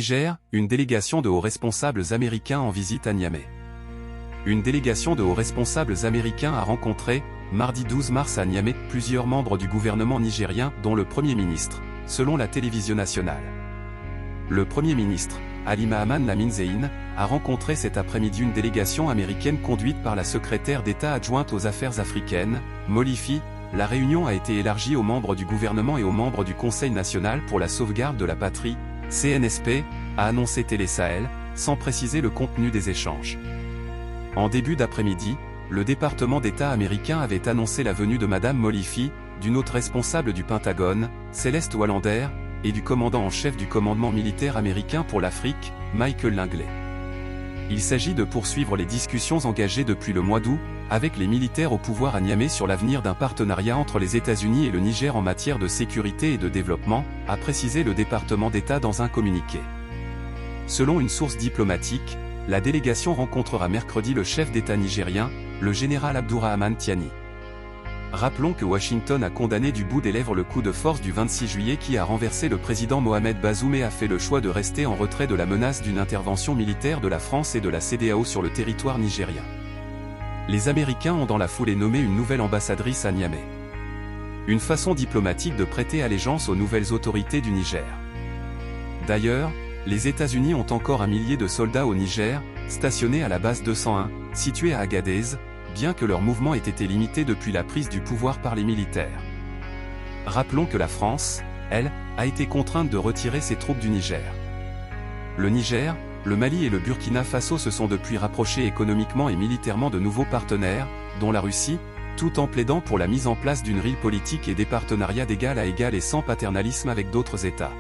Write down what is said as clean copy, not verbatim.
Niger, une délégation de hauts responsables américains en visite à Niamey. Une délégation de hauts responsables américains a rencontré, mardi 12 mars à Niamey, plusieurs membres du gouvernement nigérien, dont le Premier ministre, selon la télévision nationale. Le Premier ministre, Ali Mahaman Lamine Zein, a rencontré cet après-midi une délégation américaine conduite par la secrétaire d'État adjointe aux affaires africaines, Molifi. La réunion a été élargie aux membres du gouvernement et aux membres du Conseil national pour la sauvegarde de la patrie, CNSP, a annoncé Télé Sahel, sans préciser le contenu des échanges. En début d'après-midi, le département d'État américain avait annoncé la venue de Madame Molifi, d'une haute responsable du Pentagone, Céleste Wallander, et du commandant en chef du commandement militaire américain pour l'Afrique, Michael Langley. Il s'agit de poursuivre les discussions engagées depuis le mois d'août, avec les militaires au pouvoir à Niamey sur l'avenir d'un partenariat entre les États-Unis et le Niger en matière de sécurité et de développement, a précisé le département d'État dans un communiqué. Selon une source diplomatique, la délégation rencontrera mercredi le chef d'État nigérien, le général Abdourahmane Tiani. Rappelons que Washington a condamné du bout des lèvres le coup de force du 26 juillet qui a renversé le président Mohamed Bazoum et a fait le choix de rester en retrait de la menace d'une intervention militaire de la France et de la CEDEAO sur le territoire nigérien. Les Américains ont dans la foulée nommé une nouvelle ambassadrice à Niamey. Une façon diplomatique de prêter allégeance aux nouvelles autorités du Niger. D'ailleurs, les États-Unis ont encore 1 millier de soldats au Niger, stationnés à la base 201, située à Agadez, bien que leur mouvement ait été limité depuis la prise du pouvoir par les militaires. Rappelons que la France, elle, a été contrainte de retirer ses troupes du Niger. Le Niger, le Mali et le Burkina Faso se sont depuis rapprochés économiquement et militairement de nouveaux partenaires, dont la Russie, tout en plaidant pour la mise en place d'une real politique et des partenariats d'égal à égal et sans paternalisme avec d'autres États.